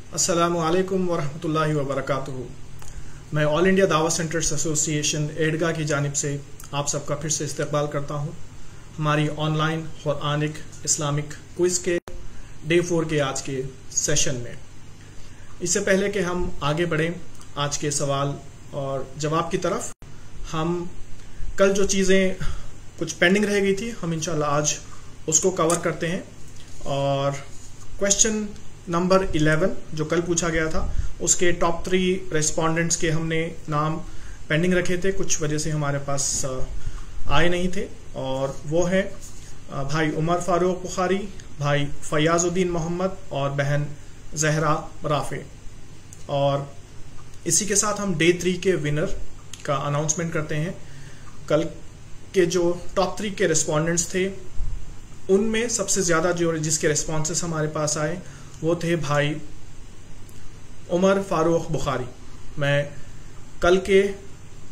अस्सलामु अलैकुम वरहमतुल्लाहि वबरकातुहू। मैं ऑल इंडिया दावा सेंटर्स एसोसिएशन एडगा की जानिब से आप सबका फिर से इस्तकबाल करता हूँ हमारी ऑनलाइन कुरानिक इस्लामिक क्विज़ के डे 4 के आज के सेशन में। इससे पहले कि हम आगे बढ़ें आज के सवाल और जवाब की तरफ, हम कल जो चीज़ें कुछ पेंडिंग रह गई थी हम इंशाल्लाह आज उसको कवर करते हैं। और क्वेश्चन नंबर 11 जो कल पूछा गया था उसके टॉप 3 रेस्पोंडेंट्स के हमने नाम पेंडिंग रखे थे, कुछ वजह से हमारे पास आए नहीं थे, और वो है भाई उमर फारूक बुखारी, भाई फयाजुद्दीन मोहम्मद और बहन जहरा राफे। और इसी के साथ हम डे 3 के विनर का अनाउंसमेंट करते हैं। कल के जो टॉप 3 के रेस्पोंडेंट्स थे उनमें सबसे ज़्यादा जो जिसके रिस्पॉन्सेस हमारे पास आए वो थे भाई उमर फारूक बुखारी। मैं कल के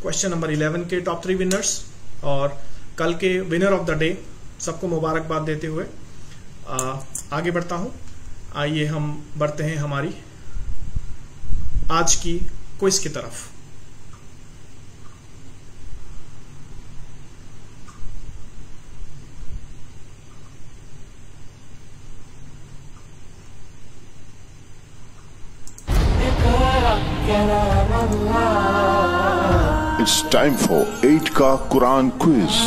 क्वेश्चन नंबर 11 के टॉप 3 विनर्स और कल के विनर ऑफ द डे सबको मुबारकबाद देते हुए आगे बढ़ता हूं। आइए हम बढ़ते हैं हमारी आज की क्विज की तरफ। It's time for 8 का Quran quiz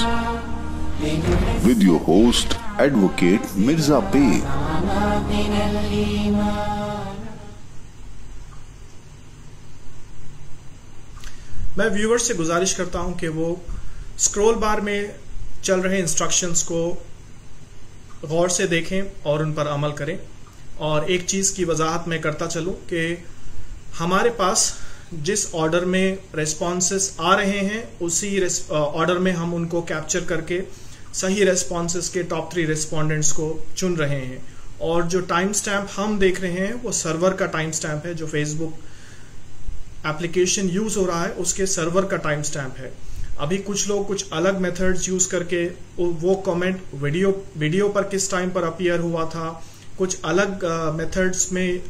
with your host Advocate Mirza Beg। मैं व्यूअर्स से गुजारिश करता हूं कि वो स्क्रॉल बार में चल रहे इंस्ट्रक्शंस को गौर से देखें और उन पर अमल करें। और एक चीज़ की वजाहत मैं करता चलूं कि हमारे पास जिस ऑर्डर में रेस्पॉन्सेस आ रहे हैं उसी ऑर्डर में हम उनको कैप्चर करके सही रेस्पॉन्सेस के टॉप 3 रेस्पोंडेंट्स को चुन रहे हैं। और जो टाइम स्टैम्प हम देख रहे हैं वो सर्वर का टाइम स्टैम्प है, जो फेसबुक एप्लीकेशन यूज हो रहा है उसके सर्वर का टाइम स्टैम्प है। अभी कुछ लोग कुछ अलग मेथड्स यूज करके वो कमेंट वीडियो पर किस टाइम पर अपीयर हुआ था, कुछ अलग मेथड्स में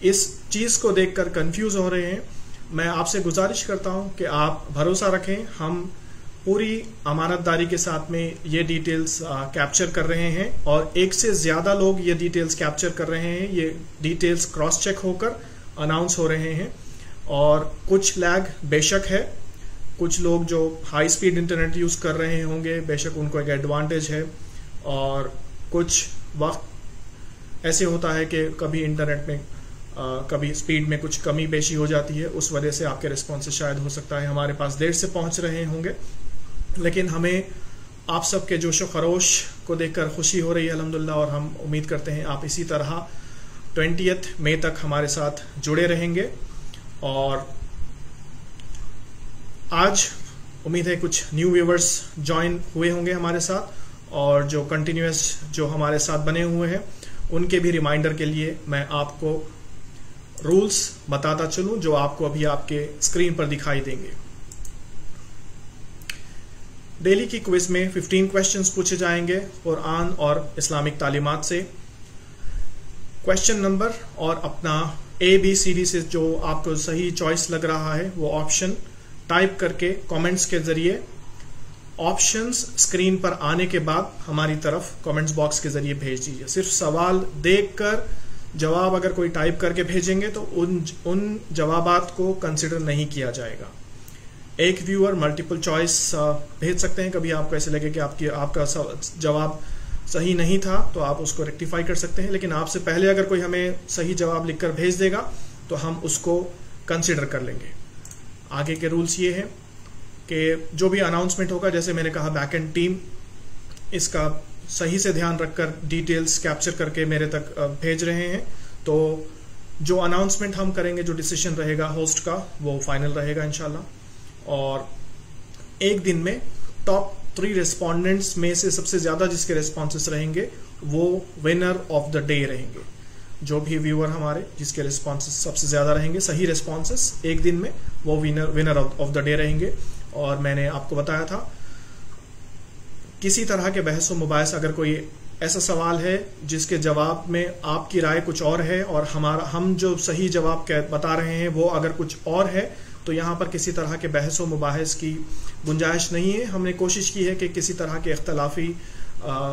इस चीज को देखकर कंफ्यूज हो रहे हैं। मैं आपसे गुजारिश करता हूं कि आप भरोसा रखें, हम पूरी अमानतदारी के साथ में ये डिटेल्स कैप्चर कर रहे हैं और एक से ज्यादा लोग ये डिटेल्स कैप्चर कर रहे हैं। ये डिटेल्स क्रॉस चेक होकर अनाउंस हो रहे हैं और कुछ लैग बेशक है, कुछ लोग जो हाई स्पीड इंटरनेट यूज कर रहे होंगे बेशक उनको एक एडवांटेज है, और कुछ वक्त ऐसे होता है कि कभी इंटरनेट में कभी स्पीड में कुछ कमी पेशी हो जाती है, उस वजह से आपके रिस्पॉन्सेस शायद हो सकता है हमारे पास देर से पहुंच रहे होंगे। लेकिन हमें आप सबके जोशो खरोश को देखकर खुशी हो रही है अल्हम्दुलिल्लाह, और हम उम्मीद करते हैं आप इसी तरह 20 मई तक हमारे साथ जुड़े रहेंगे। और आज उम्मीद है कुछ न्यू व्यूवर्स ज्वाइन हुए होंगे हमारे साथ, और जो कंटिन्यूअस जो हमारे साथ बने हुए हैं उनके भी रिमाइंडर के लिए मैं आपको रूल्स बताता चलूं जो आपको अभी आपके स्क्रीन पर दिखाई देंगे। डेली की क्विज में 15 क्वेश्चंस पूछे जाएंगे कुरान और इस्लामिक तालीमात से। क्वेश्चन नंबर और अपना ABCD से जो आपको सही चॉइस लग रहा है वो ऑप्शन टाइप करके कमेंट्स के जरिए ऑप्शंस स्क्रीन पर आने के बाद हमारी तरफ कमेंट्स बॉक्स के जरिए भेज दीजिए। सिर्फ सवाल देखकर जवाब अगर कोई टाइप करके भेजेंगे तो उन जवाबात को कंसिडर नहीं किया जाएगा। एक व्यूअर मल्टीपल चॉइस भेज सकते हैं, कभी आपको ऐसे लगे कि आपका जवाब सही नहीं था तो आप उसको रेक्टिफाई कर सकते हैं, लेकिन आपसे पहले अगर कोई हमें सही जवाब लिखकर भेज देगा तो हम उसको कंसिडर कर लेंगे। आगे के रूल्स ये हैं कि जो भी अनाउंसमेंट होगा, जैसे मैंने कहा बैक एंड टीम इसका सही से ध्यान रखकर डिटेल्स कैप्चर करके मेरे तक भेज रहे हैं, तो जो अनाउंसमेंट हम करेंगे, जो डिसीजन रहेगा होस्ट का वो फाइनल रहेगा इंशाल्लाह। और एक दिन में टॉप 3 रेस्पोंडेंट्स में से सबसे ज्यादा जिसके रेस्पॉन्सेस रहेंगे वो विनर ऑफ द डे रहेंगे। जो भी व्यूअर हमारे जिसके रिस्पॉन्सेस सबसे ज्यादा रहेंगे, सही रिस्पॉन्सेस एक दिन में, वो विनर ऑफ द डे रहेंगे। और मैंने आपको बताया था किसी तरह के बहस व मुबाहिस अगर कोई ऐसा सवाल है जिसके जवाब में आपकी राय कुछ और है और हम जो सही जवाब बता रहे हैं वो अगर कुछ और है, तो यहाँ पर किसी तरह के बहस व मुबाहिस की गुंजाइश नहीं है। हमने कोशिश की है कि किसी तरह के इख्तलाफी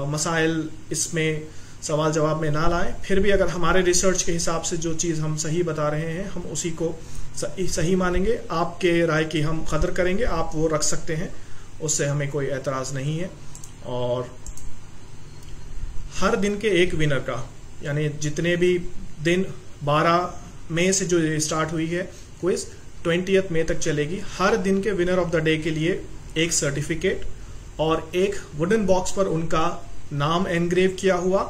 मसाइल इसमें सवाल जवाब में ना लाएं। फिर भी अगर हमारे रिसर्च के हिसाब से जो चीज़ हम सही बता रहे हैं हम उसी को सही मानेंगे। आपके राय की हम कदर करेंगे, आप वो रख सकते हैं, उससे हमें कोई एतराज़ नहीं है। और हर दिन के एक विनर का, यानी जितने भी दिन 12 मई से जो स्टार्ट हुई है क्विज 20 मई तक चलेगी, हर दिन के विनर ऑफ द डे के लिए एक सर्टिफिकेट और एक वुडन बॉक्स पर उनका नाम एनग्रेव किया हुआ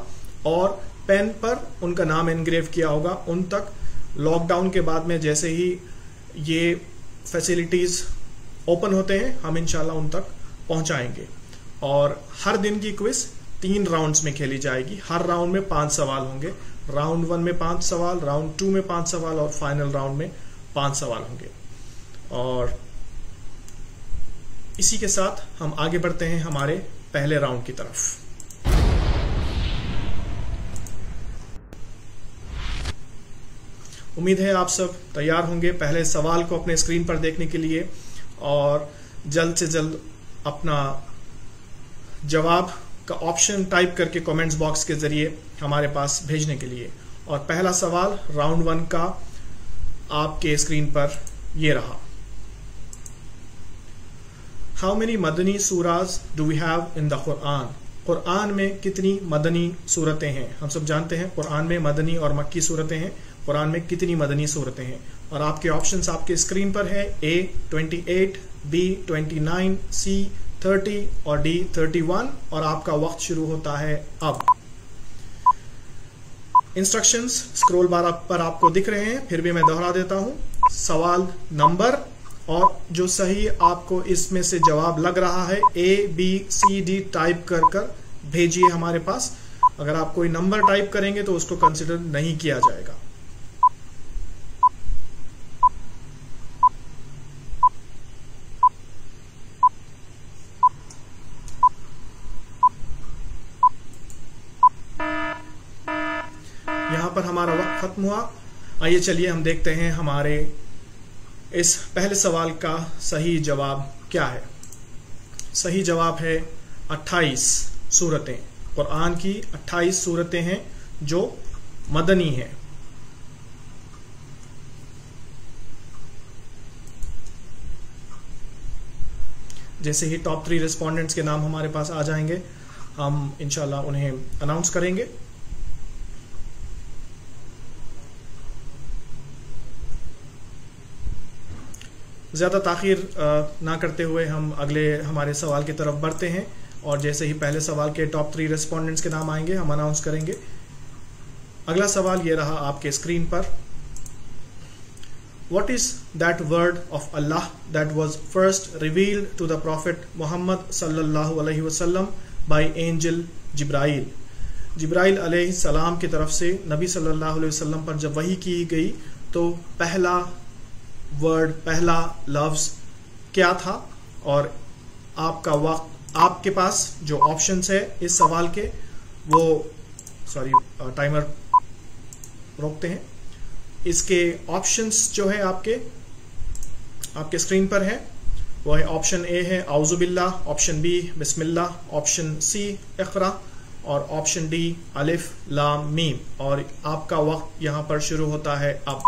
और पेन पर उनका नाम एनग्रेव किया होगा उन तक लॉकडाउन के बाद में जैसे ही ये फैसिलिटीज ओपन होते हैं हम इंशाल्लाह उन तक पहुंचाएंगे। और हर दिन की क्विज 3 राउंड्स में खेली जाएगी। हर राउंड में 5 सवाल होंगे। राउंड 1 में 5 सवाल, राउंड 2 में 5 सवाल और फाइनल राउंड में 5 सवाल होंगे। और इसी के साथ हम आगे बढ़ते हैं हमारे पहले राउंड की तरफ। उम्मीद है आप सब तैयार होंगे पहले सवाल को अपने स्क्रीन पर देखने के लिए और जल्द से जल्द अपना जवाब का ऑप्शन टाइप करके कमेंट्स बॉक्स के जरिए हमारे पास भेजने के लिए। और पहला सवाल राउंड 1 का आपके स्क्रीन पर ये रहा। हाउ मेनी मदनी सूराज do we have in the Quran? Quran में कितनी मदनी सूरतें हैं? हम सब जानते हैं कुरान में मदनी और मक्की सूरतें हैं। कुरान में कितनी मदनी सूरतें हैं? और आपके ऑप्शंस आपके स्क्रीन पर है। A 28, B 29, C 30 और D 31। और आपका वक्त शुरू होता है अब। इंस्ट्रक्शंस स्क्रॉल बार पर आपको दिख रहे हैं, फिर भी मैं दोहरा देता हूं। सवाल नंबर और जो सही आपको इसमें से जवाब लग रहा है A B C D type कर भेजिए हमारे पास। अगर आप कोई नंबर टाइप करेंगे तो उसको कंसिडर नहीं किया जाएगा। यहां पर हमारा वक्त खत्म हुआ। आइए चलिए हम देखते हैं हमारे इस पहले सवाल का सही जवाब क्या है। सही जवाब है 28 सूरतें। कुरान की 28 सूरतें हैं जो मदनी हैं। जैसे ही टॉप 3 रिस्पोंडेंट्स के नाम हमारे पास आ जाएंगे हम इंशाल्लाह उन्हें अनाउंस करेंगे। ज़्यादा ताख़ीर ना करते हुए हम अगले हमारे सवाल की तरफ बढ़ते हैं और जैसे ही पहले सवाल के टॉप 3 रिस्पोंडेंट्स के नाम आएंगे हम अनाउंस करेंगे। अगला सवाल ये रहा आपके स्क्रीन पर। What is that word of Allah that was first revealed to the Prophet Muhammad sallallahu alaihi wasallam by angel Jibrail? जिब्राइल अलैहि सलाम की तरफ से नबी सल्लल्लाहु अलैहि वसल्लम पर जब वही की गई तो पहला वर्ड, पहला लफ्ज क्या था? और आपका वक्त, आपके पास जो ऑप्शंस है इस सवाल के वो टाइमर रोकते हैं। इसके ऑप्शंस जो है आपके स्क्रीन पर है वो है ऑप्शन ए है औज़ु बिल्लाह, ऑप्शन बी बिस्मिल्लाह, ऑप्शन सी इक़रा और ऑप्शन डी अलिफ लाम मीम। और आपका वक्त यहां पर शुरू होता है अब।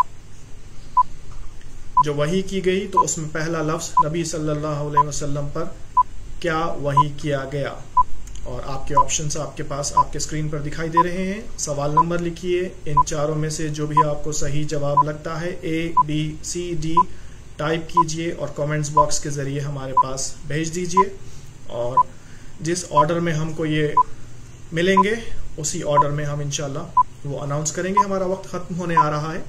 जो वही की गई तो उसमें पहला लफ्ज नबी सल्लल्लाहु अलैहि वसल्लम पर क्या वही किया गया? और आपके ऑप्शंस आपके पास आपके स्क्रीन पर दिखाई दे रहे हैं। सवाल नंबर लिखिए। इन चारों में से जो भी आपको सही जवाब लगता है A B C D type कीजिए और कमेंट्स बॉक्स के जरिए हमारे पास भेज दीजिए। और जिस ऑर्डर में हमको ये मिलेंगे उसी ऑर्डर में हम इंशाल्लाह वो अनाउंस करेंगे। हमारा वक्त खत्म होने आ रहा है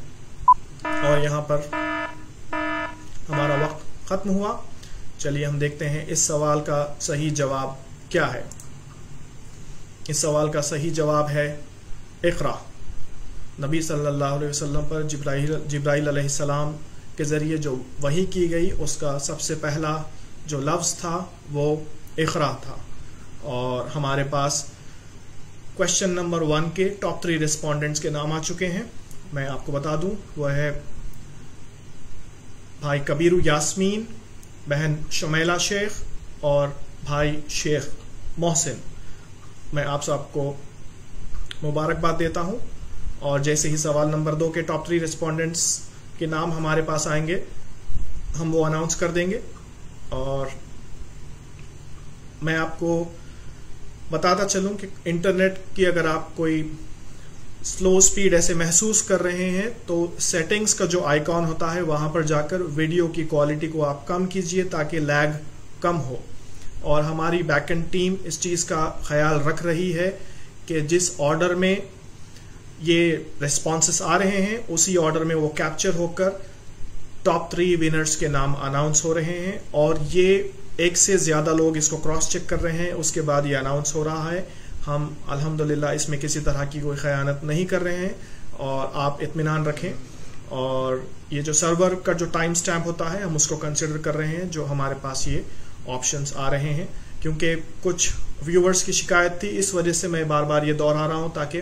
और यहाँ पर हमारा वक्त खत्म हुआ। चलिए हम देखते हैं इस सवाल का सही जवाब क्या है। इस सवाल का सही जवाब है इक़रा। नबी सल्लल्लाहु अलैहि वसल्लम पर जिब्राइल अलैहिस्सलाम के जरिए जो वही की गई उसका सबसे पहला जो लफ्ज था वो इक़रा था। और हमारे पास क्वेश्चन नंबर 1 के टॉप 3 रिस्पोंडेंट्स के नाम आ चुके हैं। मैं आपको बता दूं, वह है भाई कबीरू यास्मीन, बहन शमेला शेख और भाई शेख मोहसिन। मैं आप सबको मुबारकबाद देता हूं। और जैसे ही सवाल नंबर 2 के टॉप 3 रिस्पोंडेंट्स के नाम हमारे पास आएंगे, हम वो अनाउंस कर देंगे। और मैं आपको बताता चलूं कि इंटरनेट की अगर आप कोई स्लो स्पीड ऐसे महसूस कर रहे हैं तो सेटिंग्स का जो आइकॉन होता है वहां पर जाकर वीडियो की क्वालिटी को आप कम कीजिए ताकि लैग कम हो। और हमारी बैकएंड टीम इस चीज़ का ख्याल रख रही है कि जिस ऑर्डर में ये रिस्पॉन्सेस आ रहे हैं उसी ऑर्डर में वो कैप्चर होकर टॉप 3 विनर्स के नाम अनाउंस हो रहे हैं। और ये एक से ज़्यादा लोग इसको क्रॉस चेक कर रहे हैं, उसके बाद ये अनाउंस हो रहा है। हम अल्हम्दुलिल्लाह इसमें किसी तरह की कोई ख़यानत नहीं कर रहे हैं और आप इत्मीनान रखें। और ये जो सर्वर का जो टाइम स्टैम्प होता है हम उसको कंसिडर कर रहे हैं जो हमारे पास ये ऑप्शंस आ रहे हैं, क्योंकि कुछ व्यूवर्स की शिकायत थी, इस वजह से मैं बार बार ये दोहरा रहा हूँ ताकि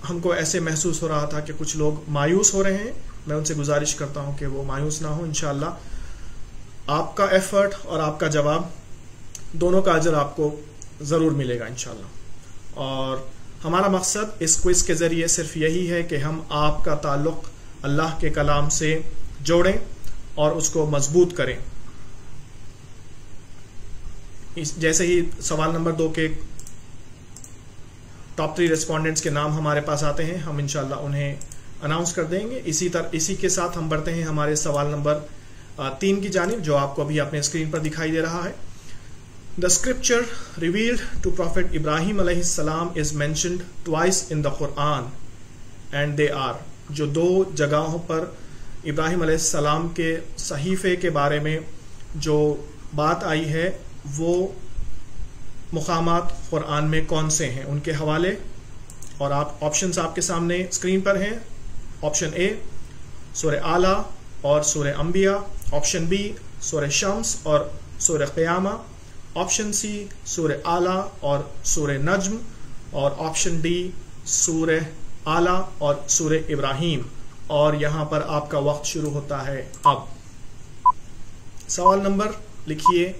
हमको ऐसे महसूस हो रहा था कि कुछ लोग मायूस हो रहे हैं। मैं उनसे गुजारिश करता हूँ कि वो मायूस ना हो। इंशाल्लाह आपका एफर्ट और आपका जवाब दोनों का अजर आपको ज़रूर मिलेगा इंशाल्लाह। और हमारा मकसद इस क्विज़ के ज़रिए सिर्फ यही है कि हम आपका ताल्लुक़ अल्लाह के कलाम से जोड़ें और उसको मजबूत करें। जैसे ही सवाल नंबर 2 के टॉप 3 रिस्पोंडेंट्स के नाम हमारे पास आते हैं हम इंशाल्लाह उन्हें अनाउंस कर देंगे। इसी के साथ हम बढ़ते हैं हमारे सवाल नंबर 3 की जानिब, जो आपको अभी अपने स्क्रीन पर दिखाई दे रहा है। The scripture revealed to prophet Ibrahim अलैहिस सलाम is mentioned twice in the Quran and they are, जो 2 जगहों पर इब्राहिम अलैहिस सलाम के सहीफे के बारे में जो बात आई है वो मुकामात कुरान में कौन से हैं, उनके हवाले। और आप ऑप्शंस आपके सामने स्क्रीन पर हैं। ऑप्शन ए सूरह आला और सूरह अंबिया, ऑप्शन बी सूरह शम्स और सूरह क़यामा, ऑप्शन सी सूरह आला और सूरह नज्म, और ऑप्शन डी सूरह आला और सूरह इब्राहिम। और यहां पर आपका वक्त शुरू होता है अब। सवाल नंबर लिखिए,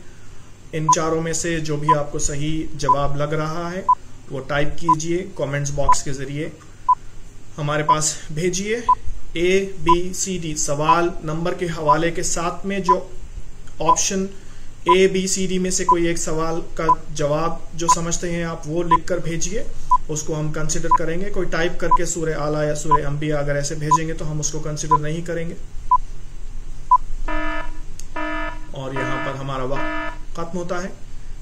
इन चारों में से जो भी आपको सही जवाब लग रहा है वो टाइप कीजिए, कमेंट्स बॉक्स के जरिए हमारे पास भेजिए। ABCD सवाल नंबर के हवाले के साथ में जो ऑप्शन ABCD में से कोई एक सवाल का जवाब जो समझते हैं आप वो लिखकर भेजिए, उसको हम कंसिडर करेंगे। कोई टाइप करके सूरह आला या सूरह अंबिया अगर ऐसे भेजेंगे तो हम उसको कंसिडर नहीं करेंगे। और यहाँ पर हमारा वक्त खत्म होता है।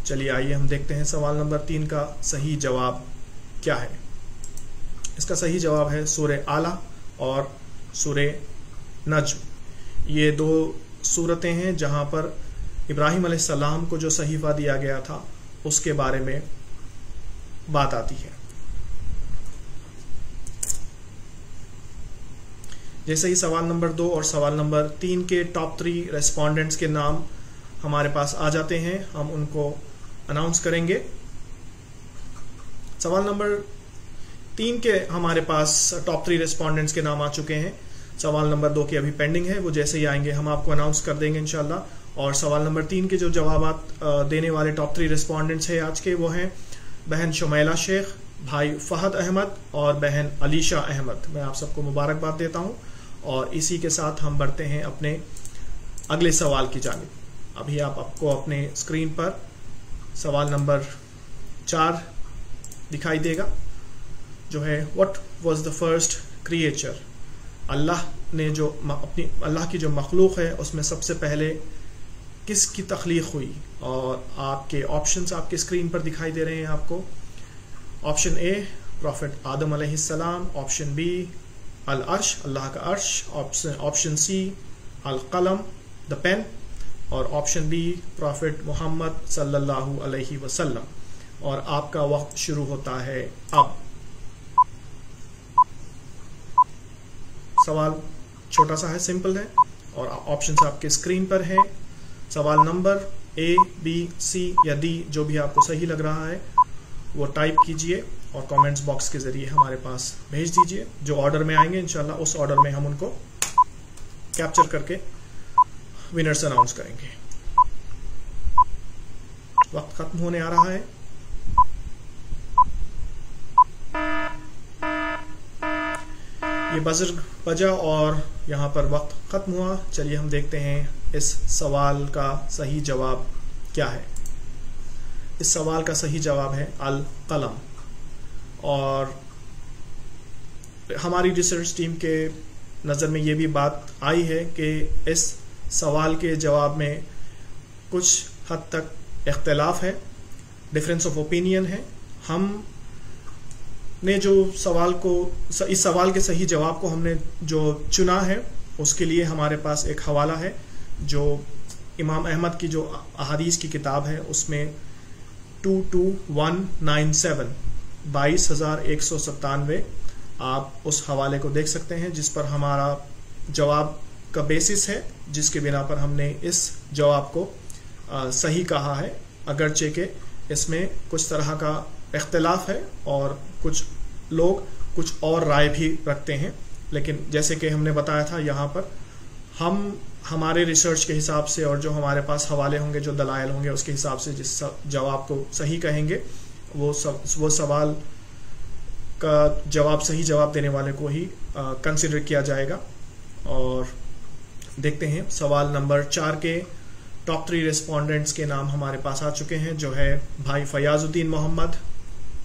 चलिए आइए हम देखते हैं सवाल नंबर 3 का सही जवाब क्या है। इसका सही जवाब है सूरह आला और सूरह नज्म। ये 2 सूरतें हैं जहां पर इब्राहिम अलैहिस्सलाम को जो सहीफा दिया गया था उसके बारे में बात आती है। जैसे ही सवाल नंबर 2 और सवाल नंबर 3 के टॉप 3 रेस्पोंडेंट्स के नाम हमारे पास आ जाते हैं हम उनको अनाउंस करेंगे। सवाल नंबर 3 के हमारे पास टॉप 3 रेस्पोंडेंट्स के नाम आ चुके हैं। सवाल नंबर 2 की अभी पेंडिंग है, वो जैसे ही आएंगे हम आपको अनाउंस कर देंगे इंशाल्लाह। और सवाल नंबर 3 के जो जवाब देने वाले टॉप 3 रेस्पोंडेंट्स हैं आज के, वो हैं बहन शमेला शेख, भाई फहद अहमद और बहन अलीशा अहमद। मैं आप सबको मुबारकबाद देता हूं। और इसी के साथ हम बढ़ते हैं अपने अगले सवाल की जानिब। अभी आपको अपने स्क्रीन पर सवाल नंबर 4 दिखाई देगा, जो है what was the first creature. अल्लाह ने जो अपनी अल्लाह की जो मखलूक है उसमें सबसे पहले किसकी तख्लीक हुई। और आपके ऑप्शंस आपके स्क्रीन पर दिखाई दे रहे हैं आपको। ऑप्शन ए प्रॉफिट आदम अलैहिस्सलाम, ऑप्शन बी अल अर्श अल्लाह का अर्श, ऑप्शन सी अल कलम द पेन, और ऑप्शन बी प्रॉफिट मोहम्मद सल्लल्लाहु अलैहि वसल्लम। और आपका वक्त शुरू होता है अब। सवाल छोटा सा है, सिंपल है, और ऑप्शंस आपके स्क्रीन पर हैं। सवाल नंबर A, B, C या D जो भी आपको सही लग रहा है वो टाइप कीजिए और कमेंट्स बॉक्स के ज़रिए हमारे पास भेज दीजिए। जो ऑर्डर में आएंगे इंशाल्लाह उस ऑर्डर में हम उनको कैप्चर करके विनर्स अनाउंस करेंगे। वक्त खत्म होने आ रहा है। ये बजर बजा और यहाँ पर वक्त खत्म हुआ। चलिए हम देखते हैं इस सवाल का सही जवाब क्या है। इस सवाल का सही जवाब है अल कलम। और हमारी रिसर्च टीम के नज़र में ये भी बात आई है कि इस सवाल के जवाब में कुछ हद तक इख्तिलाफ है, डिफरेंस ऑफ ओपिनियन है। हम ने जो इस सवाल के सही जवाब को हमने जो चुना है उसके लिए हमारे पास एक हवाला है जो इमाम अहमद की जो अहादीस की किताब है उसमें 22197 22,197 आप उस हवाले को देख सकते हैं, जिस पर हमारा जवाब का बेसिस है, जिसके बिना पर हमने इस जवाब को सही कहा है, अगरचे के इसमें कुछ तरह का इख्तिलाफ है और कुछ लोग कुछ और राय भी रखते हैं। लेकिन जैसे कि हमने बताया था, यहाँ पर हम हमारे रिसर्च के हिसाब से और जो हमारे पास हवाले होंगे, जो दलाइल होंगे, उसके हिसाब से जिस जवाब को सही कहेंगे वो सवाल का जवाब सही जवाब देने वाले को ही कंसिडर किया जाएगा। और देखते हैं सवाल नंबर 4 के टॉप 3 रिस्पोंडेंट्स के नाम हमारे पास आ चुके हैं, जो है भाई फयाजुद्दीन मोहम्मद,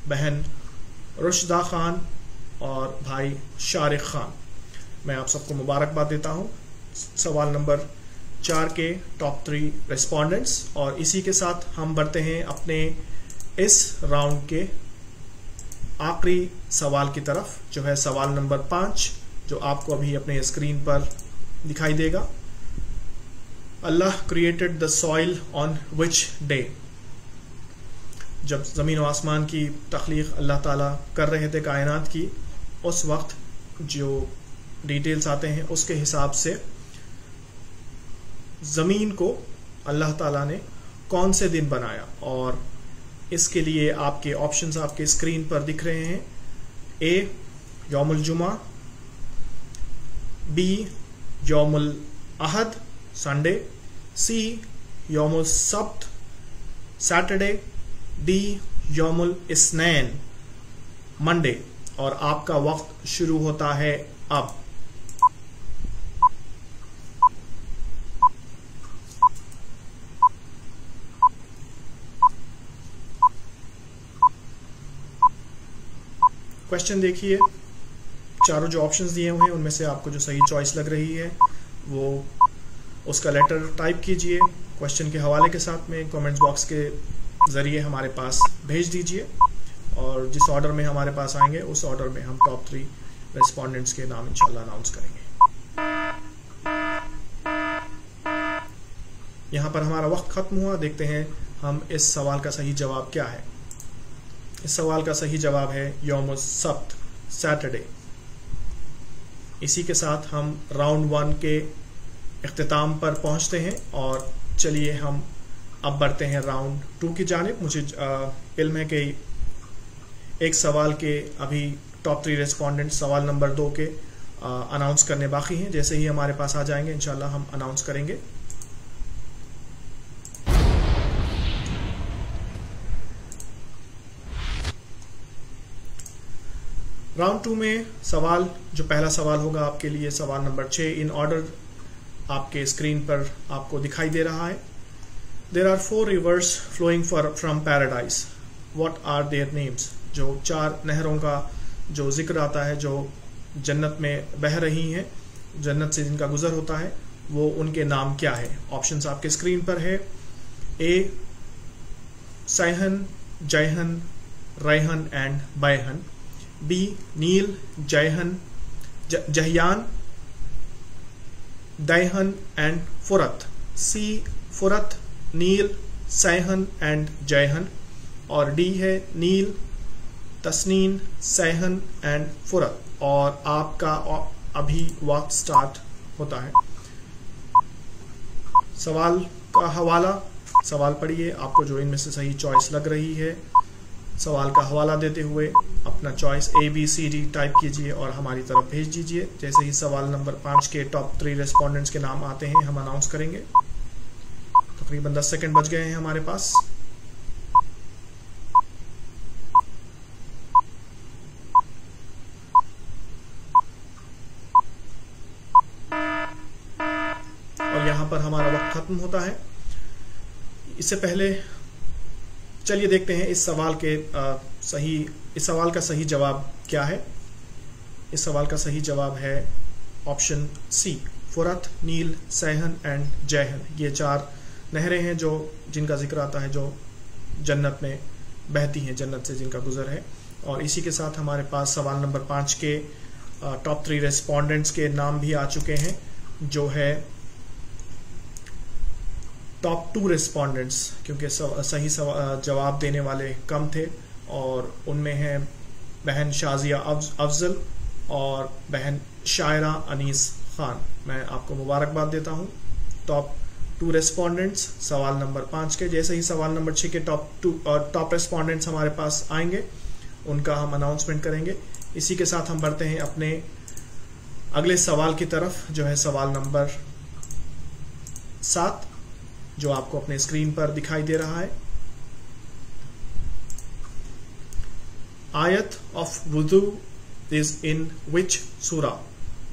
बहन रुशदा खान और भाई शारिक खान। मैं आप सबको मुबारकबाद देता हूं सवाल नंबर 4 के टॉप 3 रिस्पोंडेंट्स। और इसी के साथ हम बढ़ते हैं अपने इस राउंड के आखिरी सवाल की तरफ, जो है सवाल नंबर 5, जो आपको अभी अपने स्क्रीन पर दिखाई देगा। अल्लाह created the soil on which day. जब ज़मीन और आसमान की तख्लीक अल्लाह ताला कर रहे थे कायनात की, उस वक्त जो डिटेल्स आते हैं उसके हिसाब से ज़मीन को अल्लाह ताला ने कौन से दिन बनाया। और इसके लिए आपके ऑप्शंस आपके स्क्रीन पर दिख रहे हैं। ए यौमुल जुमा, बी यौमुल अहद संडे, सी यौमुल सब्त सैटरडे, डी यौमुल इस्नैन मंडे। और आपका वक्त शुरू होता है अब। क्वेश्चन देखिए, चारों जो ऑप्शंस दिए हुए हैं उनमें से आपको जो सही चॉइस लग रही है वो उसका लेटर टाइप कीजिए क्वेश्चन के हवाले के साथ में, कमेंट्स बॉक्स के ज़रिए हमारे पास भेज दीजिए। और जिस ऑर्डर में हमारे पास आएंगे उस ऑर्डर में हम टॉप 3 रेस्पोंडेंट्स के नाम इंशाल्लाह अनाउंस करेंगे। यहाँ पर हमारा वक्त खत्म हुआ। देखते हैं हम इस सवाल का सही जवाब क्या है। इस सवाल का सही जवाब है यौमुल सब्त सैटरडे। इसी के साथ हम राउंड 1 के इख्तिताम पर पहुंचते हैं और चलिए हम अब बढ़ते हैं राउंड 2 की जानिब। मुझे इल्म है कि एक सवाल के अभी टॉप 3 रेस्पोंडेंट सवाल नंबर 2 के अनाउंस करने बाकी हैं। जैसे ही हमारे पास आ जाएंगे इंशाल्लाह हम अनाउंस करेंगे। राउंड 2 में सवाल जो पहला सवाल होगा आपके लिए सवाल नंबर 6 इन ऑर्डर आपके स्क्रीन पर आपको दिखाई दे रहा है। There are 4 rivers flowing from paradise, what are their names. जो 4 नहरों का जो जिक्र आता है जो जन्नत में बह रही हैं, जन्नत से जिनका गुजर होता है, वो उनके नाम क्या है। ऑप्शंस आपके स्क्रीन पर है। ए Saihan, Jaihan, Raihan and Baihan, B Nile, Jaihan, Jahiyan, Daihan and Furat, C Furat, Nile, Saihan and Jaihan, और डी है नील, तस्नीन, सैहन एंड फुरत। और आपका अभी वक्त स्टार्ट होता है। सवाल का हवाला, सवाल पढ़िए, आपको जो इनमें से सही चॉइस लग रही है सवाल का हवाला देते हुए अपना चॉइस ABCD टाइप कीजिए और हमारी तरफ भेज दीजिए। जैसे ही सवाल नंबर 5 के टॉप 3 रेस्पोंडेंट्स के नाम आते हैं हम अनाउंस करेंगे। तकरीबन 10 सेकंड बच गए हैं हमारे पास। और यहां पर हमारा वक्त खत्म होता है। इससे पहले चलिए देखते हैं इस सवाल का सही जवाब क्या है। इस सवाल का सही जवाब है option C, Furat, Nile, Saihan and जैहन। ये 4 नहरें हैं जिनका जिक्र आता है, जो जन्नत में बहती हैं, जन्नत से जिनका गुजर है। और इसी के साथ हमारे पास सवाल नंबर 5 के टॉप 3 रेस्पोंडेंट्स के नाम भी आ चुके हैं, जो है टॉप 2 रेस्पोंडेंट्स, क्योंकि सही जवाब देने वाले कम थे। और उनमें हैं बहन शाजिया अफजल और बहन शायरा अनीस खान। मैं आपको मुबारकबाद देता हूं। टॉप 2 रेस्पोंडेंट्स सवाल नंबर 5 के। जैसे ही सवाल नंबर 6 के टॉप रेस्पोंडेंट्स हमारे पास आएंगे उनका हम अनाउंसमेंट करेंगे। इसी के साथ हम बढ़ते हैं अपने अगले सवाल की तरफ, जो है सवाल नंबर 7, जो आपको अपने स्क्रीन पर दिखाई दे रहा है। आयत ऑफ वुजू इज इन विच सूरा?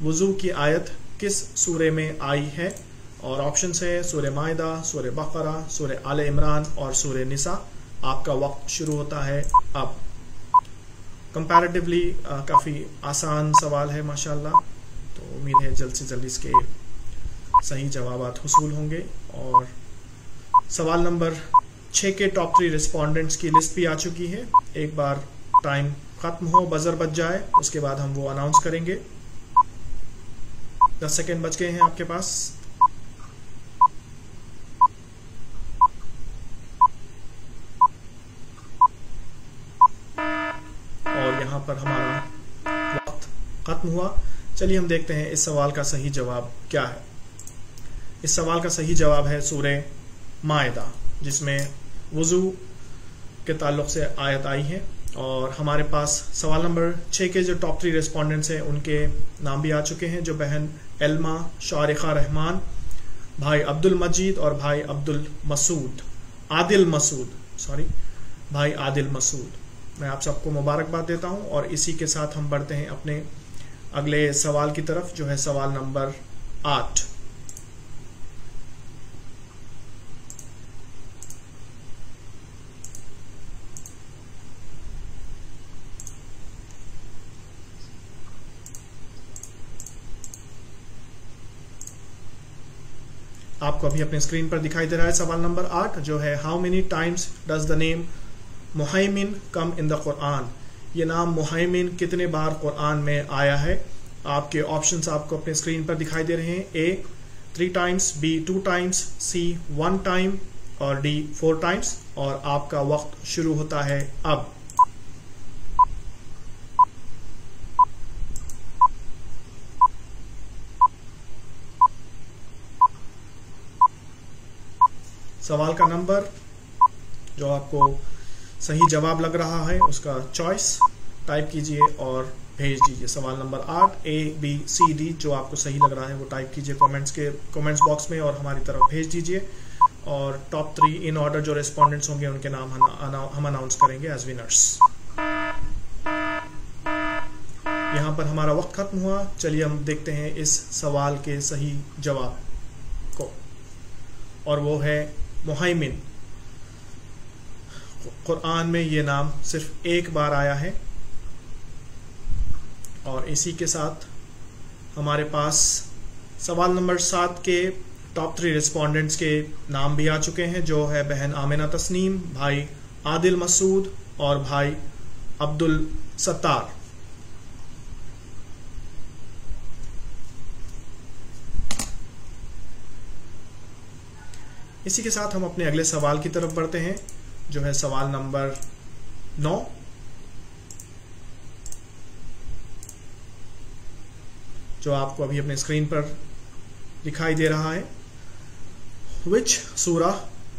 वुजू की आयत किस सूरे में आई है? और ऑप्शंस है सूरे माइदा, सूरे बकरा, सूरे आले इमरान और सूरे निसा। आपका वक्त शुरू होता है अब। कंपैरेटिवली काफी आसान सवाल है माशाल्लाह, तो उम्मीद है जल्द से जल्द इसके सही जवाब हुसूल होंगे। और सवाल नंबर 6 के टॉप 3 रेस्पोंडेंट्स की लिस्ट भी आ चुकी है। एक बार टाइम खत्म हो, बजर बज जाए, उसके बाद हम वो अनाउंस करेंगे। 10 सेकेंड बच गए हैं आपके पास। और यहां पर हमारा वक्त खत्म हुआ। चलिए हम देखते हैं इस सवाल का सही जवाब क्या है। इस सवाल का सही जवाब है सूरे माइदा, जिसमें वुजू के ताल्लुक से आयत आई है। और हमारे पास सवाल नंबर 6 के जो टॉप 3 रेस्पोंडेंट्स हैं उनके नाम भी आ चुके हैं, जो बहन एल्मा शारिका रहमान, भाई अब्दुल मजीद और भाई भाई आदिल मसूद। मैं आप सबको मुबारकबाद देता हूं। और इसी के साथ हम बढ़ते हैं अपने अगले सवाल की तरफ, जो है सवाल नंबर 8। आपको अभी अपने स्क्रीन पर दिखाई दे रहा है सवाल नंबर 8, जो है how many times does the name Muhaimin come in the Quran? ये नाम मुहैमिन कितने बार कुरान में आया है? आपके ऑप्शंस आपको अपने स्क्रीन पर दिखाई दे रहे हैं। A 3 times, B 2 times, C 1 time और D 4 टाइम्स। और आपका वक्त शुरू होता है अब। सवाल का नंबर जो आपको सही जवाब लग रहा है उसका चॉइस टाइप कीजिए और भेज दीजिए। सवाल नंबर 8 ABCD जो आपको सही लग रहा है वो टाइप कीजिए कमेंट्स बॉक्स में और हमारी तरफ भेज दीजिए। और टॉप 3 इन ऑर्डर जो रेस्पोंडेंट्स होंगे उनके नाम हम अनाउंस करेंगे एज विनर्स। यहाँ पर हमारा वक्त खत्म हुआ। चलिए हम देखते हैं इस सवाल के सही जवाब को, और वो है मुहैमिन। कुरान में ये नाम सिर्फ एक बार आया है। और इसी के साथ हमारे पास सवाल नंबर 7 के टॉप 3 रेस्पोंडेंट्स के नाम भी आ चुके हैं, जो है बहन आमिना तस्नीम, भाई आदिल मसूद और भाई अब्दुल सत्तार। इसी के साथ हम अपने अगले सवाल की तरफ बढ़ते हैं, जो है सवाल नंबर 9, जो आपको अभी अपने स्क्रीन पर दिखाई दे रहा है। विच सूरा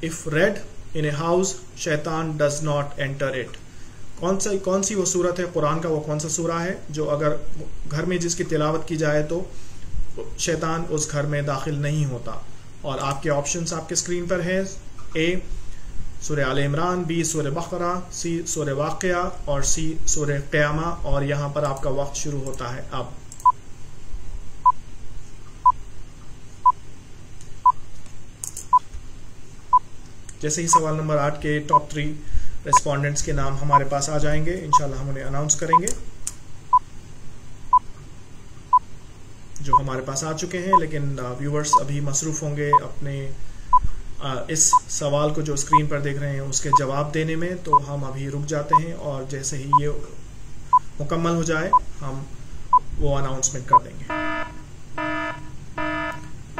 if red in a house शैतान डज नॉट एंटर इट? कौन सी वो सूरत है कुरान का, वो कौन सा सूरा है जो अगर घर में जिसकी तिलावत की जाए तो शैतान उस घर में दाखिल नहीं होता। और आपके ऑप्शंस आपके स्क्रीन पर है। ए सूरह आल इमरान, बी सूरह बकरा, सी सूरह वाक़िया और सी सूरह क़यामा। और यहाँ पर आपका वक्त शुरू होता है अब। जैसे ही सवाल नंबर 8 के टॉप 3 रेस्पोंडेंट्स के नाम हमारे पास आ जाएंगे, इंशाल्लाह हम उन्हें अनाउंस करेंगे जो हमारे पास आ चुके हैं। लेकिन व्यूअर्स अभी मसरूफ होंगे अपने इस सवाल को जो स्क्रीन पर देख रहे हैं उसके जवाब देने में, तो हम अभी रुक जाते हैं और जैसे ही ये मुकम्मल हो जाए हम वो अनाउंसमेंट कर देंगे।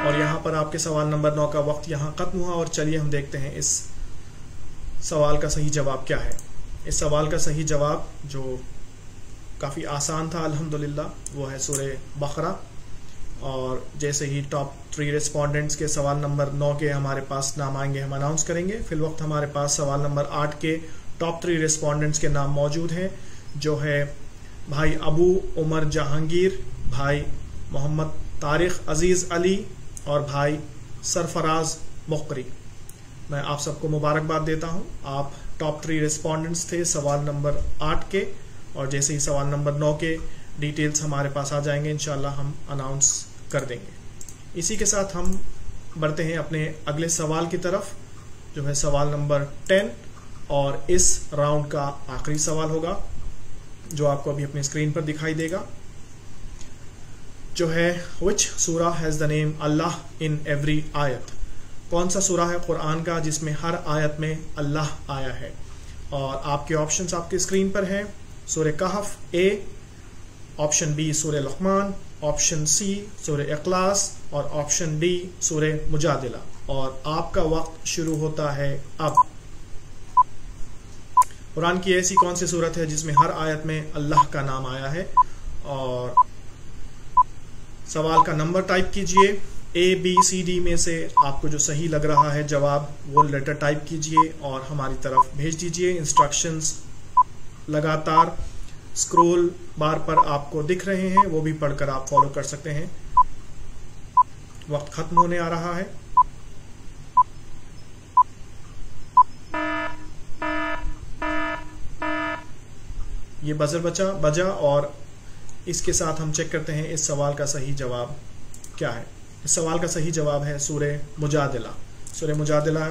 और यहाँ पर आपके सवाल नंबर 9 का वक्त यहाँ खत्म हुआ। और चलिए हम देखते हैं इस सवाल का सही जवाब क्या है। इस सवाल का सही जवाब जो काफ़ी आसान था अल्हम्दुलिल्लाह, वो है सूरह बकरा। और जैसे ही टॉप 3 रेस्पोंडेंट्स के सवाल नंबर 9 के हमारे पास नाम आएंगे हम अनाउंस करेंगे। फिल वक्त हमारे पास सवाल नंबर 8 के टॉप 3 रेस्पोंडेंट्स के नाम मौजूद हैं, जो है भाई अबू उमर जहांगीर, भाई मोहम्मद तारिक अजीज़ अली और भाई सरफराज मुकरी। मैं आप सबको मुबारकबाद देता हूं, आप टॉप 3 रेस्पोंडेंट्स थे सवाल नंबर 8 के। और जैसे ही सवाल नंबर 9 के डिटेल्स हमारे पास आ जाएंगे इंशाल्लाह हम अनाउंस कर देंगे। इसी के साथ हम बढ़ते हैं अपने अगले सवाल की तरफ, जो है सवाल नंबर 10। और इस राउंड का आखिरी सवाल होगा जो आपको अभी अपनी स्क्रीन पर दिखाई देगा, जो है विच सूरा has the name Allah in every आयत। कौन सा सूरा है कुरान का जिसमें हर आयत में अल्लाह आया है। और आपके ऑप्शंस आपके स्क्रीन पर हैं। सूरह कहफ ए, ऑप्शन बी सूरह लुक़मान, ऑप्शन सी सूरह इखलास और ऑप्शन डी सूरह मुजादिला। और आपका वक्त शुरू होता है अब। कुरान की ऐसी कौन सी सूरत है जिसमें हर आयत में अल्लाह का नाम आया है। और सवाल का नंबर टाइप कीजिए, ए बी सी डी में से आपको जो सही लग रहा है जवाब वो लेटर टाइप कीजिए और हमारी तरफ भेज दीजिए। इंस्ट्रक्शंस लगातार स्क्रॉल बार पर आपको दिख रहे हैं, वो भी पढ़कर आप फॉलो कर सकते हैं। वक्त खत्म होने आ रहा है। ये बजर बजा और इसके साथ हम चेक करते हैं इस सवाल का सही जवाब क्या है। इस सवाल का सही जवाब है सूरह मुजादिला। सूरह मुजादिला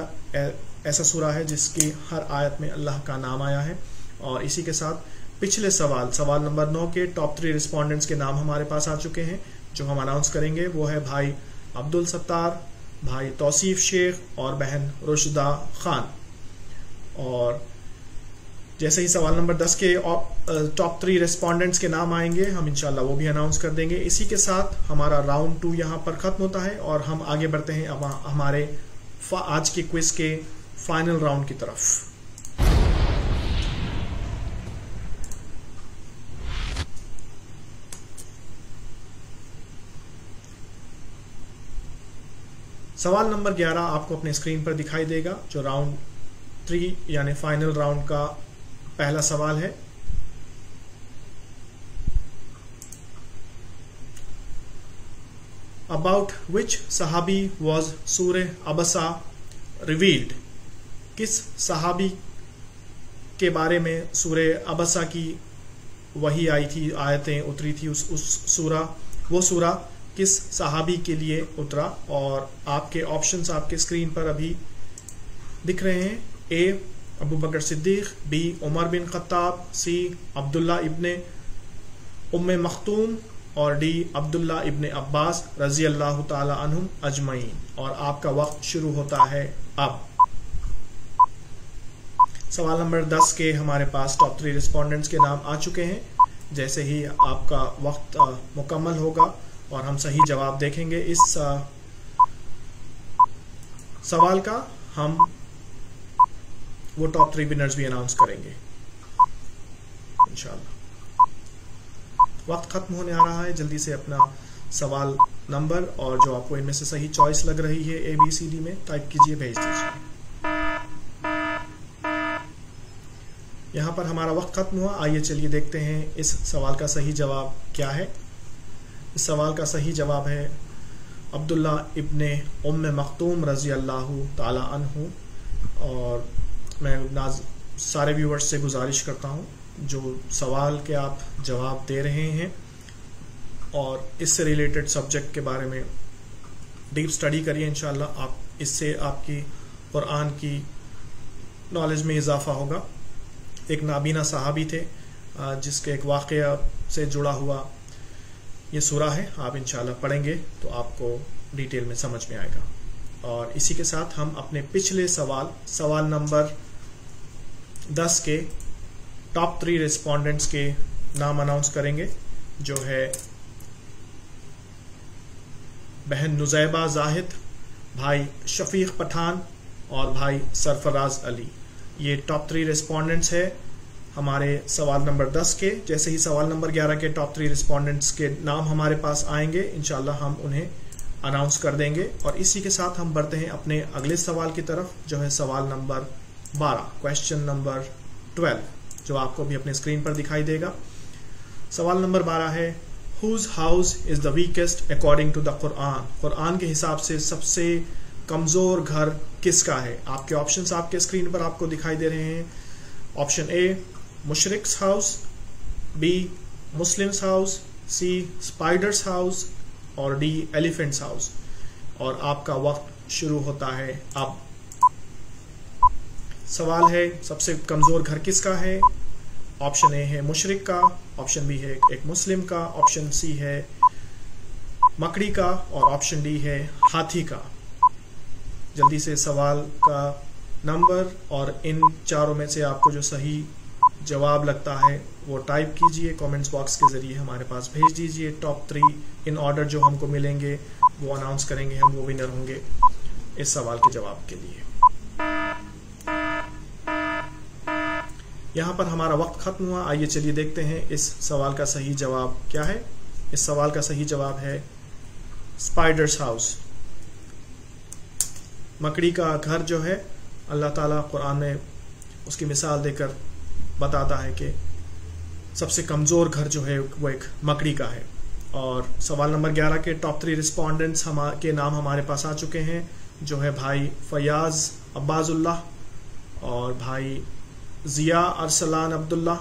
ऐसा सूरा है जिसकी हर आयत में अल्लाह का नाम आया है। और इसी के साथ पिछले सवाल नंबर 9 के टॉप 3 रिस्पोंडेंट्स के नाम हमारे पास आ चुके हैं, जो हम अनाउंस करेंगे। वो है भाई अब्दुल सत्तार, भाई तौसीफ शेख और बहन रुशदा खान। और जैसे ही सवाल नंबर 10 के टॉप 3 रेस्पोंडेंट्स के नाम आएंगे हम इंशाल्लाह वो भी अनाउंस कर देंगे। इसी के साथ हमारा राउंड 2 यहाँ पर खत्म होता है और हम आगे बढ़ते हैं अब हमारे आज के क्विज के फाइनल राउंड की तरफ। सवाल नंबर 11 आपको अपने स्क्रीन पर दिखाई देगा, जो राउंड 3 यानी फाइनल राउंड का पहला सवाल है। अबाउट विच सहाबी वॉज सूरह अबसा रिवील्ड। किस सहाबी के बारे में सूरह अबसा की वही आई थी, आयतें उतरी थी, वो सूरा किस सहाबी के लिए उतरा। और आपके ऑप्शंस आपके स्क्रीन पर अभी दिख रहे हैं। ए अबू बकर Siddique, B Umar bin Khattab, सी अब्दुल्ला इब्ने उम्मे मख्तूम और डी अब्दुल्ला इब्ने अब्बास रजी अल्लाह ताला अन्हुम अजमईन। और आपका वक्त शुरू होता है अब। सवाल नंबर 10 के हमारे पास टॉप 3 रिस्पोंडेंट्स के नाम आ चुके हैं। जैसे ही आपका वक्त मुकम्मल होगा और हम सही जवाब देखेंगे इस सवाल का, हम वो टॉप 3 विनर्स भी अनाउंस करेंगे इंशाल्लाह। वक्त खत्म होने आ रहा है, जल्दी से अपना सवाल नंबर और जो आपको इनमें से सही चॉइस लग रही है ABCD में टाइप कीजिए, भेज दीजिए। यहाँ पर हमारा वक्त खत्म हुआ। आइए चलिए देखते हैं इस सवाल का सही जवाब क्या है। इस सवाल का सही जवाब है अब्दुल्ला इब्ने उम्मे मख्तूम रज़ी अल्लाहु ताला अन्हु। और मैं सारे व्यूवर्स से गुजारिश करता हूँ जो सवाल के आप जवाब दे रहे हैं और इससे रिलेटेड सब्जेक्ट के बारे में डीप स्टडी करिए। इंशाल्लाह आप इससे आपकी कुरान की नॉलेज में इजाफा होगा। एक नाबीना सहाबी थे जिसके एक वाक़या से जुड़ा हुआ ये सूरा है। आप इंशाल्लाह पढ़ेंगे तो आपको डिटेल में समझ में आएगा। और इसी के साथ हम अपने पिछले सवाल नंबर 10 के टॉप 3 रिस्पोंडेंट्स के नाम अनाउंस करेंगे, जो है बहन नुज़ैबा जाहिद, भाई शफीक पठान और भाई सरफराज अली। ये टॉप 3 रिस्पोंडेंट्स है हमारे सवाल नंबर 10 के। जैसे ही सवाल नंबर 11 के टॉप 3 रिस्पोंडेंट्स के नाम हमारे पास आएंगे इंशाल्लाह हम उन्हें अनाउंस कर देंगे। और इसी के साथ हम बढ़ते हैं अपने अगले सवाल की तरफ, जो है सवाल नंबर 12, क्वेश्चन नंबर 12, जो आपको भी अपने स्क्रीन पर दिखाई देगा। सवाल नंबर 12 है Whose house is the weakest according to the Quran? Quran के हिसाब से सबसे कमजोर घर किसका है? आपके ऑप्शंस आपके स्क्रीन पर आपको दिखाई दे रहे हैं। ऑप्शन ए मुशरिक्स house, B Muslims house, C spider's house और डी एलिफेंट्स हाउस। और आपका वक्त शुरू होता है अब। सवाल है सबसे कमजोर घर किसका है? ऑप्शन ए है मुशरिक का, ऑप्शन बी है एक मुस्लिम का, ऑप्शन सी है मकड़ी का और ऑप्शन डी है हाथी का। जल्दी से सवाल का नंबर और इन चारों में से आपको जो सही जवाब लगता है वो टाइप कीजिए, कमेंट्स बॉक्स के जरिए हमारे पास भेज दीजिए। टॉप 3 इन ऑर्डर जो हमको मिलेंगे वो अनाउंस करेंगे हम, वो विनर होंगे इस सवाल के जवाब के लिए। यहाँ पर हमारा वक्त खत्म हुआ। आइए चलिए देखते हैं इस सवाल का सही जवाब क्या है। इस सवाल का सही जवाब है स्पाइडर्स हाउस। मकड़ी का घर जो है अल्लाह ताला कुरान में उसकी मिसाल देकर बताता है कि सबसे कमजोर घर जो है वो एक मकड़ी का है। और सवाल नंबर 11 के टॉप 3 रिस्पोंडेंट्स के नाम हमारे पास आ चुके हैं, जो है भाई फयाज अब्बाजुल्लाह और भाई जिया अरसलान अब्दुल्ला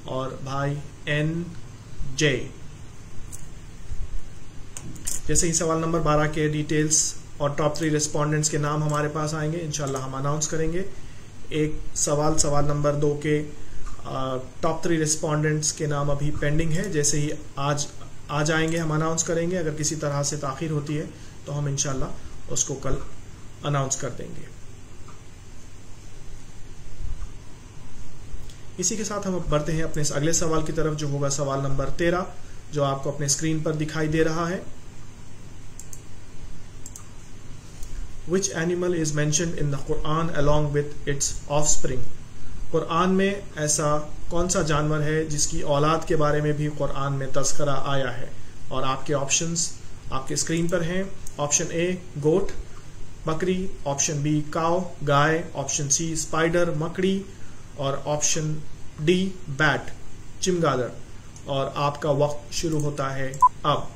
और भाई NJ। जैसे ही सवाल नंबर 12 के डिटेल्स और टॉप 3 रिस्पोंडेंट्स के नाम हमारे पास आएंगे इंशाल्लाह हम अनाउंस करेंगे। एक सवाल नंबर 2 के टॉप 3 रिस्पोंडेंट्स के नाम अभी पेंडिंग है। जैसे ही आज आएंगे हम अनाउंस करेंगे। अगर किसी तरह से ताखीर होती है तो हम इंशाल्लाह उसको कल अनाउंस कर देंगे। इसी के साथ हम बढ़ते हैं अपने अगले सवाल की तरफ, जो होगा सवाल नंबर 13, जो आपको अपने स्क्रीन पर दिखाई दे रहा है। Which animal is mentioned in the Quran along with its offspring? Quran में ऐसा कौन सा जानवर है जिसकी औलाद के बारे में भी कुरान में तज़किरा आया है? और आपके ऑप्शंस आपके स्क्रीन पर हैं। ऑप्शन ए गोट बकरी, ऑप्शन बी काव गाय, ऑप्शन सी स्पाइडर मकड़ी और ऑप्शन डी बैट चिमगादड़। और आपका वक्त शुरू होता है अब।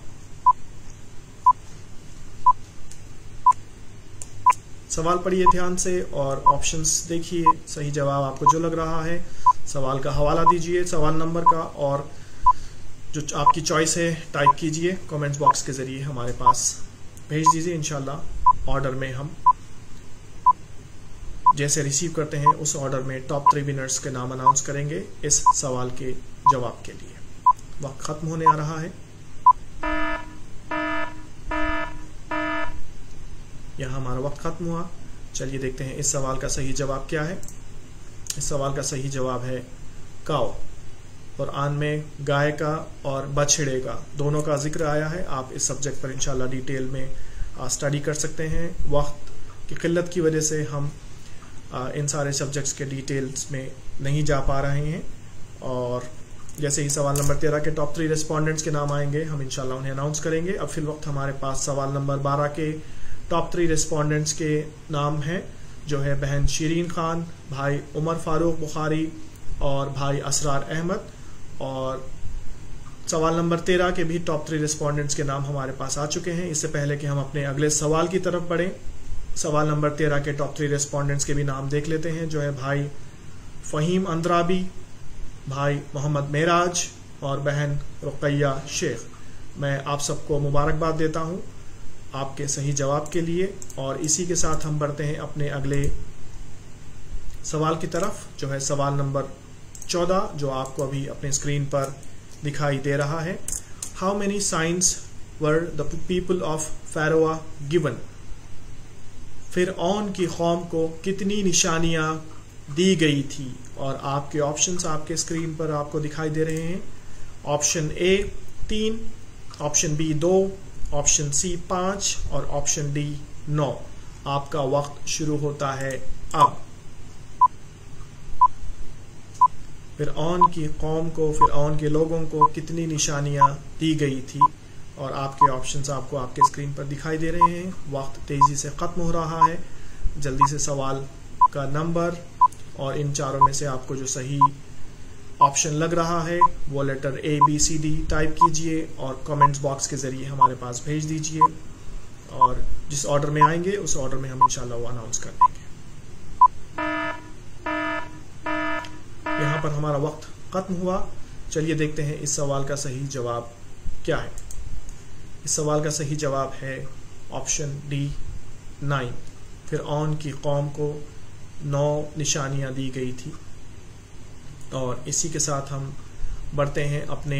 सवाल पढ़िए ध्यान से और ऑप्शंस देखिए, सही जवाब आपको जो लग रहा है सवाल का हवाला दीजिए सवाल नंबर का, और जो आपकी चॉइस है टाइप कीजिए, कमेंट्स बॉक्स के जरिए हमारे पास भेज दीजिए। इंशाल्लाह ऑर्डर में हम जैसे रिसीव करते हैं उस ऑर्डर में टॉप 3 विनर्स के नाम अनाउंस करेंगे इस सवाल के जवाब के लिए। वक्त खत्म होने आ रहा है। यहाँ हमारा वक्त खत्म हुआ। चलिए देखते हैं इस सवाल का सही जवाब क्या है। इस सवाल का सही जवाब है काव। कुरान में गाय का और बछड़े का दोनों का जिक्र आया है। आप इस सब्जेक्ट पर इंशाल्लाह डिटेल में स्टडी कर सकते हैं। वक्त की किल्लत की वजह से हम इन सारे सब्जेक्ट्स के डिटेल्स में नहीं जा पा रहे हैं। और जैसे ही सवाल नंबर 13 के टॉप 3 रिस्पोंडेंट्स के नाम आएंगे हम इंशाल्लाह उन्हें अनाउंस करेंगे। अब फिल वक्त हमारे पास सवाल नंबर 12 के टॉप 3 रिस्पोंडेंट्स के नाम हैं, जो है बहन शीरीन खान, भाई उमर फारूक बुखारी और भाई असरार अहमद। और सवाल नंबर 13 के भी टॉप 3 रिस्पोंडेंट्स के नाम हमारे पास आ चुके हैं। इससे पहले कि हम अपने अगले सवाल की तरफ बढ़ें, सवाल नंबर 13 के टॉप 3 रिस्पोंडेंट्स के भी नाम देख लेते हैं, जो है भाई फ़हीम अंद्राबी, भाई मोहम्मद मेराज और बहन रुकैया शेख। मैं आप सबको मुबारकबाद देता हूं आपके सही जवाब के लिए। और इसी के साथ हम बढ़ते हैं अपने अगले सवाल की तरफ, जो है सवाल नंबर 14, जो आपको अभी अपने स्क्रीन पर दिखाई दे रहा है। How many signs were the people of Pharaoh given? फ़िरऔन की कौम को कितनी निशानियां दी गई थी? और आपके ऑप्शंस आपके स्क्रीन पर आपको दिखाई दे रहे हैं। Option A 3, option B 2, option C 5 और ऑप्शन डी 9। आपका वक्त शुरू होता है अब। फ़िरऔन की कौम को, फ़िरऔन के लोगों को कितनी निशानियां दी गई थी? और आपके ऑप्शंस आपको आपके स्क्रीन पर दिखाई दे रहे हैं। वक्त तेजी से खत्म हो रहा है। जल्दी से सवाल का नंबर और इन चारों में से आपको जो सही ऑप्शन लग रहा है वो letter A B C D type कीजिए और कमेंट्स बॉक्स के जरिए हमारे पास भेज दीजिए। और जिस ऑर्डर में आएंगे उस ऑर्डर में हम इंशाल्लाह वो अनाउंस कर देंगे। यहाँ पर हमारा वक्त खत्म हुआ। चलिए देखते हैं इस सवाल का सही जवाब क्या है। इस सवाल का सही जवाब है ऑप्शन डी 9। फ़िरऔन की कौम को 9 निशानियां दी गई थी। और इसी के साथ हम बढ़ते हैं अपने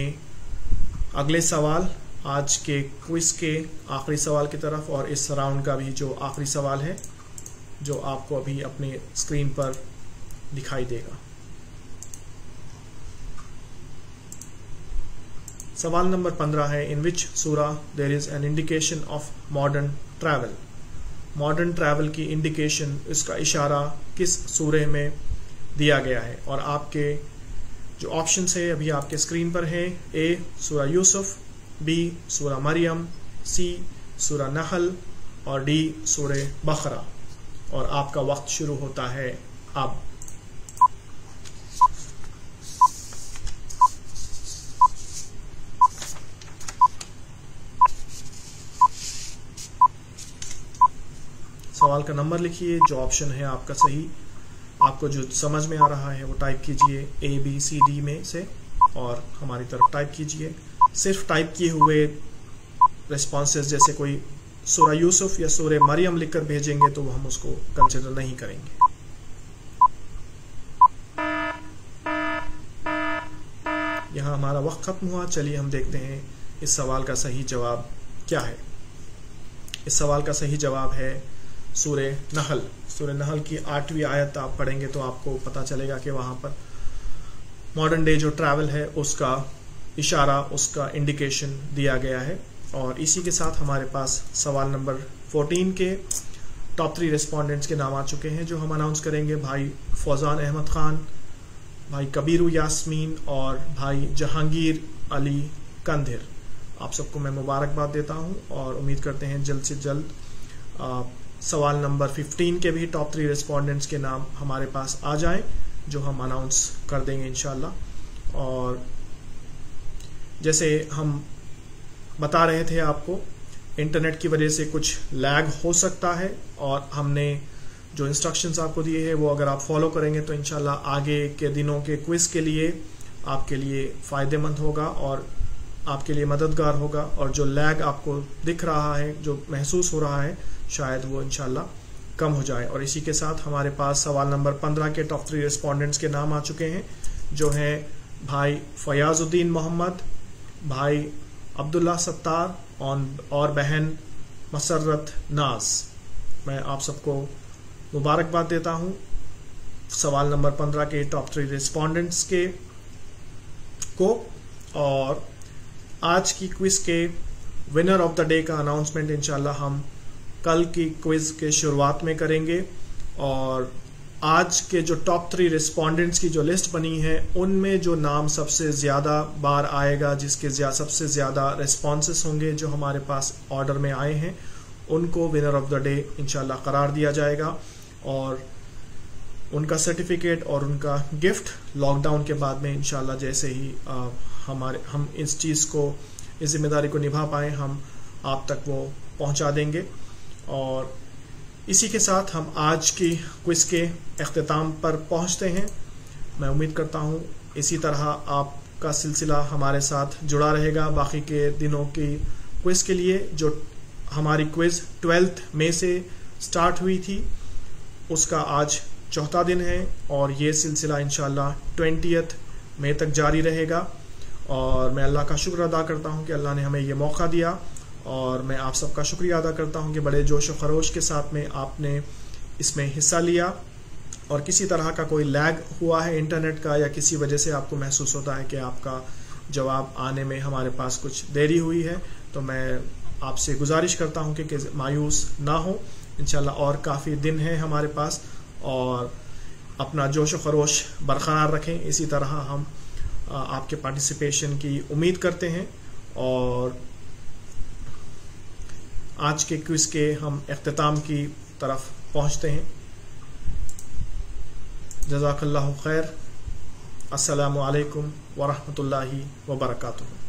अगले सवाल, आज के क्विज के आखिरी सवाल की तरफ। और इस राउंड का भी जो आखिरी सवाल है, जो आपको अभी अपने स्क्रीन पर दिखाई देगा। सवाल नंबर 15 है, इन विच सूरा there is an indication of modern travel? Modern travel की इंडिकेशन, इसका इशारा किस सूरे में दिया गया है? और आपके जो ऑप्शंस है अभी आपके स्क्रीन पर है। ए सूरा यूसुफ, बी सूरा मरियम, सी सूरा नहल और डी सूरे बकरा। और आपका वक्त शुरू होता है अब। सवाल का नंबर लिखिए, जो ऑप्शन है आपका सही, आपको जो समझ में आ रहा है वो टाइप कीजिए A B C D में से और हमारी तरफ टाइप कीजिए। सिर्फ टाइप किए हुए रिस्पॉन्सेस जैसे कोई सूरा यूसुफ या सूरे मरियम लिखकर भेजेंगे तो हम उसको कंसिडर नहीं करेंगे। यहाँ हमारा वक्त खत्म हुआ। चलिए हम देखते हैं इस सवाल का सही जवाब क्या है। इस सवाल का सही जवाब है सूरे नहल। सूरे नहल की 8वीं आयत आप पढ़ेंगे तो आपको पता चलेगा कि वहां पर मॉडर्न डे जो ट्रैवल है उसका इशारा, उसका इंडिकेशन दिया गया है। और इसी के साथ हमारे पास सवाल नंबर 14 के टॉप 3 रिस्पोंडेंट्स के नाम आ चुके हैं, जो हम अनाउंस करेंगे। भाई फौजान अहमद खान, भाई कबीरू यास्मीन और भाई जहांगीर अली कंधिर। आप सबको मैं मुबारकबाद देता हूं और उम्मीद करते हैं जल्द से जल्द सवाल नंबर 15 के भी टॉप 3 रिस्पोंडेंट्स के नाम हमारे पास आ जाएं, जो हम अनाउंस कर देंगे इंशाल्लाह। और जैसे हम बता रहे थे आपको, इंटरनेट की वजह से कुछ लैग हो सकता है और हमने जो इंस्ट्रक्शंस आपको दिए हैं वो अगर आप फॉलो करेंगे तो इंशाल्लाह आगे के दिनों के क्विज के लिए आपके लिए फ़ायदेमंद होगा और आपके लिए मददगार होगा। और जो लैग आपको दिख रहा है, जो महसूस हो रहा है, शायद वो इंशाल्लाह कम हो जाए। और इसी के साथ हमारे पास सवाल नंबर 15 के टॉप 3 रिस्पोंडेंट्स के नाम आ चुके हैं, जो हैं भाई फयाजुद्दीन मोहम्मद, भाई अब्दुल्ला सत्तार और बहन मसरत नाज। मैं आप सबको मुबारकबाद देता हूं सवाल नंबर 15 के टॉप 3 रिस्पोंडेंट्स के को। और आज की क्विज के विनर ऑफ द डे का अनाउंसमेंट इंशाल्लाह हम कल की क्विज के शुरुआत में करेंगे। और आज के जो टॉप 3 रिस्पोंडेंट्स की जो लिस्ट बनी है उनमें जो नाम सबसे ज़्यादा बार आएगा, जिसके सबसे ज़्यादा रिस्पॉन्सेस होंगे जो हमारे पास ऑर्डर में आए हैं, उनको विनर ऑफ द डे इंशाल्लाह करार दिया जाएगा। और उनका सर्टिफिकेट और उनका गिफ्ट लॉकडाउन के बाद में इंशाल्लाह जैसे ही हम इस चीज़ को, इस जिम्मेदारी को निभा पाएँ, हम आप तक वो पहुंचा देंगे। और इसी के साथ हम आज की क्विज के अख्ताम पर पहुंचते हैं। मैं उम्मीद करता हूं इसी तरह आपका सिलसिला हमारे साथ जुड़ा रहेगा बाकी के दिनों की क्विज के लिए। जो हमारी क्विज 12 मई से स्टार्ट हुई थी उसका आज चौथा दिन है और ये सिलसिला इंशाल्लाह 20 मई तक जारी रहेगा। और मैं अल्लाह का शुक्र अदा करता हूं कि अल्लाह ने हमें ये मौका दिया और मैं आप सबका शुक्रिया अदा करता हूं कि बड़े जोश और खरोश के साथ में आपने इसमें हिस्सा लिया। और किसी तरह का कोई लैग हुआ है इंटरनेट का या किसी वजह से आपको महसूस होता है कि आपका जवाब आने में हमारे पास कुछ देरी हुई है, तो मैं आपसे गुजारिश करता हूं कि मायूस ना हो। इंशाल्लाह और काफ़ी दिन है हमारे पास और अपना जोश और खरोश बरकरार रखें। इसी तरह हम आपके पार्टिसिपेशन की उम्मीद करते हैं। और आज के क्विज के हम इख्तिताम की तरफ पहुंचते हैं। जज़ाकल्लाहु खैर। अस्सलामु अलैकुम व रहमतुल्लाहि व बरकातुहू।